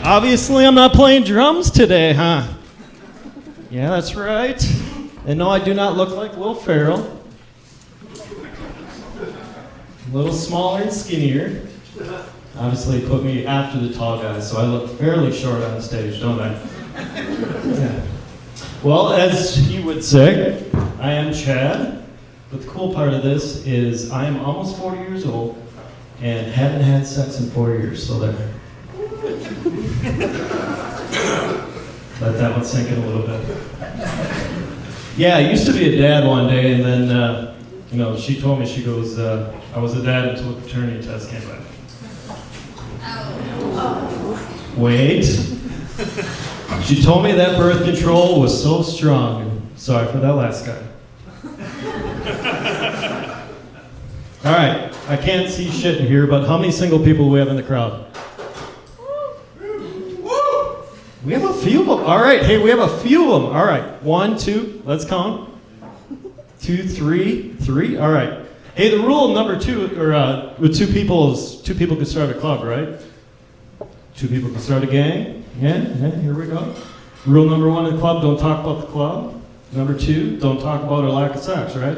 Obviously, I'm not playing drums today, huh? Yeah, that's right. And no, I do not look like Will Ferrell. A little smaller and skinnier. Obviously, put me after the tall guys, so I look fairly short on stage, don't I? Yeah. Well, as he would say, I am Chad. But the cool part of this is I am almost 40 years old and haven't had sex in 4 years, so there. Let that one sink in a little bit. Yeah, I used to be a dad one day, and then, she told me, she goes, I was a dad until the paternity test came back. Wait. She told me that birth control was so strong. Sorry for that last guy. All right, I can't see shit in here, but how many single people do we have in the crowd? We have a few of them. All right, hey, we have a few of them. All right, 1, 2, let's count. 2, 3, 3. All right. Hey, the rule number 2, or with 2 people is 2 people can start a club, right? 2 people can start a gang. Yeah, here we go. Rule number 1 in the club, don't talk about the club. Number 2, don't talk about our lack of sex, right?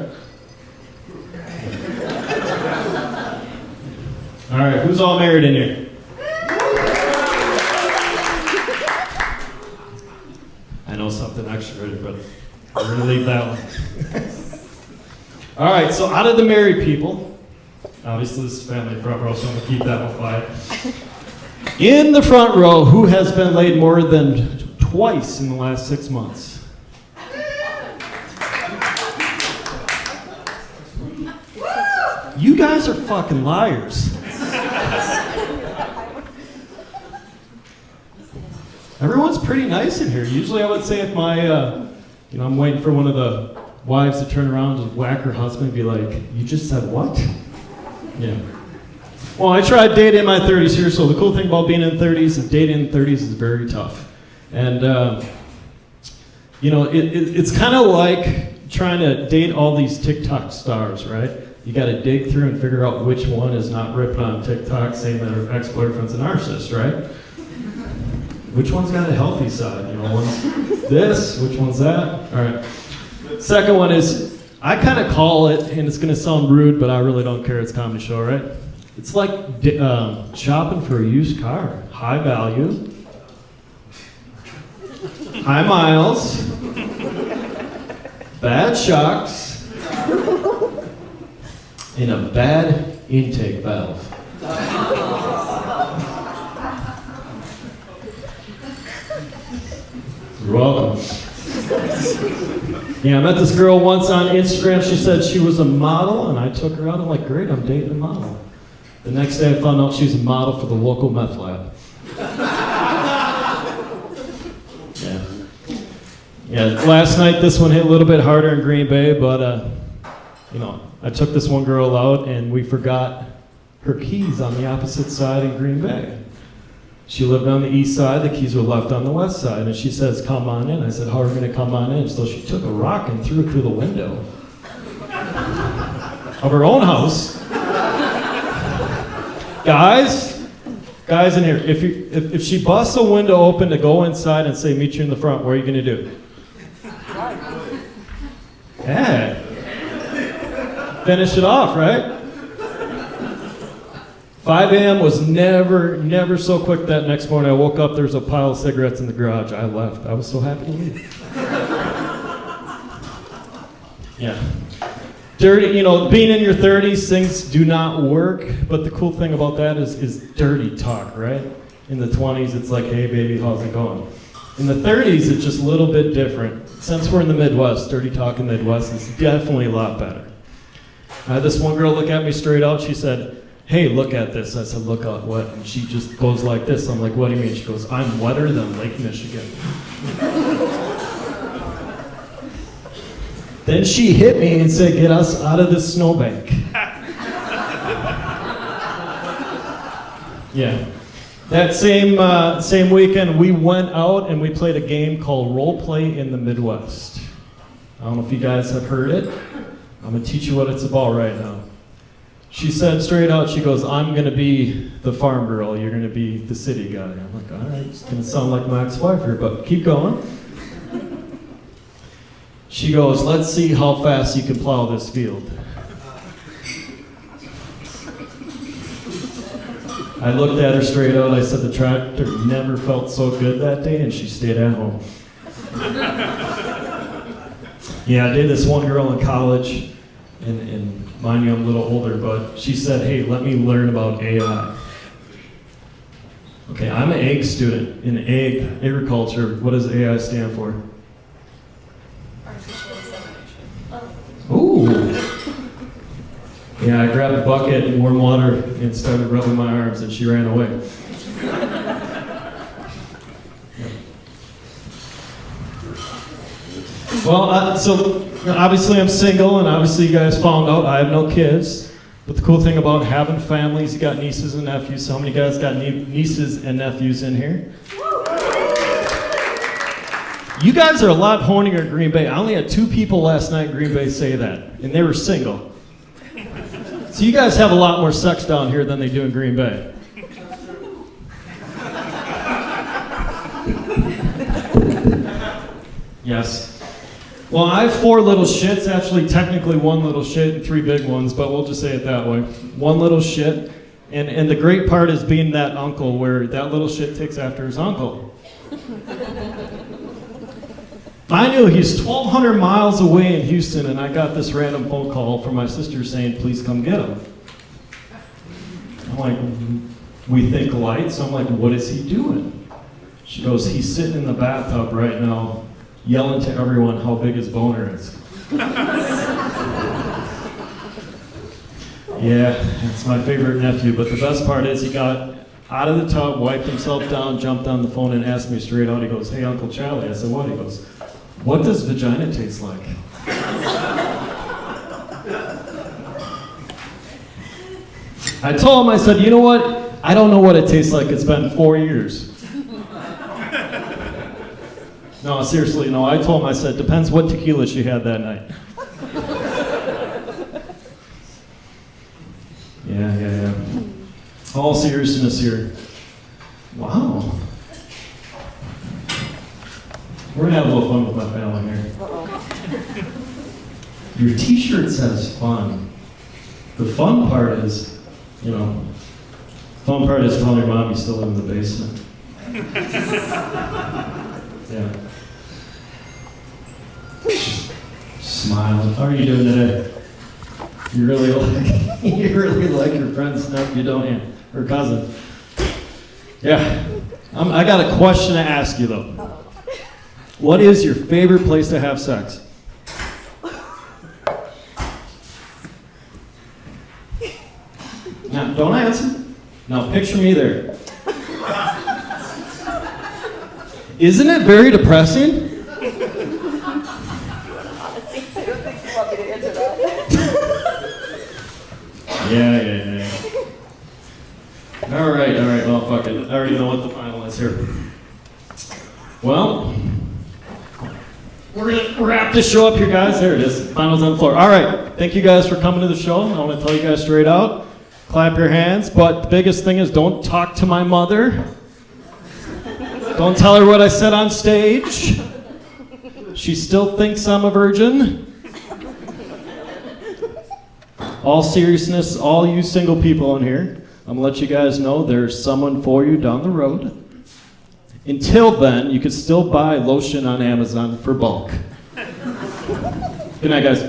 All right, who's all married in here? I know something extra, but we're going to leave that one. All right, so out of the married people, obviously this is family front row, so I'm going to keep that one quiet. In the front row, who has been laid more than twice in the last 6 months? You guys are fucking liars. Everyone's pretty nice in here. Usually I would say if my, I'm waiting for one of the wives to turn around and whack her husband and be like, you just said what? Yeah. Well, I tried dating in my 30s here, so the cool thing about being in 30s is dating in 30s is very tough. And, it's kind of like trying to date all these TikTok stars, right? You got to dig through and figure out which one is not ripping on TikTok saying that her ex-boyfriend's a narcissist, right? Which one's got a healthy side? One's this, which one's that? All right. Second one is, I kind of call it, and it's going to sound rude, but I really don't care. It's a comedy show, right? It's like shopping for a used car. High value, high miles, bad shocks, and a bad intake valve. You're welcome. Yeah, I met this girl once on Instagram. She said she was a model, and I took her out. I'm like, great, I'm dating a model. The next day I found out she was a model for the local meth lab. Yeah, last night this one hit a little bit harder in Green Bay, but, I took this one girl out, and we forgot her keys on the opposite side in Green Bay. She lived on the east side, the keys were left on the west side, and she says, come on in. I said, how are we going to come on in? So she took a rock and threw it through the window of her own house. Guys in here, if she busts a window open to go inside and say, meet you in the front, what are you going to do? Yeah. Finish it off, right? 5 a.m. was never so quick that next morning. I woke up, there's a pile of cigarettes in the garage. I left. I was so happy to leave. Yeah. Dirty, being in your 30s, things do not work, but the cool thing about that is dirty talk, right? In the 20s, it's like, hey baby, how's it going? In the 30s, it's just a little bit different. Since we're in the Midwest, dirty talk in the Midwest is definitely a lot better. I had this one girl look at me straight out. She said, hey, look at this. I said, look at what? And she just goes like this. I'm like, what do you mean? She goes, I'm wetter than Lake Michigan. Then she hit me and said, get us out of this snowbank. Yeah. That same weekend, we went out and we played a game called Role Play in the Midwest. I don't know if you guys have heard it. I'm going to teach you what it's about right now. She said straight out, she goes, I'm going to be the farm girl, you're going to be the city guy. I'm like, all right, it's going to sound like my ex-wife here, but keep going. She goes, let's see how fast you can plow this field. I looked at her straight out, I said the tractor never felt so good that day, and she stayed at home. Yeah, I dated this one girl in college, and mind you, I'm a little older, but she said, hey, let me learn about AI. Okay, I'm an ag student in agriculture. What does AI stand for? Artificial insemination. Ooh. Yeah, I grabbed a bucket and warm water and started rubbing my arms, and she ran away. Well, so obviously I'm single, and obviously you guys found out I have no kids. But the cool thing about having families, you got nieces and nephews. So how many guys got nieces and nephews in here? You guys are a lot hornier in Green Bay. I only had 2 people last night in Green Bay say that, and they were single. So you guys have a lot more sex down here than they do in Green Bay. Yes. Well, I have 4 little shits, actually technically 1 little shit and 3 big ones, but we'll just say it that way. 1 little shit, and the great part is being that uncle where that little shit takes after his uncle. I knew he's 1,200 miles away in Houston, and I got this random phone call from my sister saying, please come get him. I'm like, we think light, so I'm like, what is he doing? She goes, he's sitting in the bathtub right now, yelling to everyone how big his boner is. Yeah, it's my favorite nephew, but the best part is he got out of the tub, wiped himself down, jumped on the phone, and asked me straight out, he goes, hey, Uncle Charlie. I said, what? He goes, what does vagina taste like? I told him, I said, you know what? I don't know what it tastes like. It's been 4 years. No, seriously, no. I told him, I said, depends what tequila she had that night. Yeah. All seriousness here. Wow. We're gonna have a little fun with my family here. Your t-shirt says fun. The fun part is, telling your mom you still live in the basement. Yeah. Smiling. How are you doing today? You really like your friend's nephew, don't you? Or cousin. Yeah. I got a question to ask you though. What is your favorite place to have sex? Now, don't answer. Now, picture me there. Isn't it very depressing? Yeah. All right. Well, fuck it. I already know what the final is here. Well, we're gonna wrap this show up here, guys. There it is. Finals on the floor. All right. Thank you guys for coming to the show. I want to tell you guys straight out. Clap your hands. But the biggest thing is don't talk to my mother. Don't tell her what I said on stage. She still thinks I'm a virgin. All seriousness, all you single people in here, I'm gonna let you guys know there's someone for you down the road. Until then, you can still buy lotion on Amazon for bulk. Good night, guys.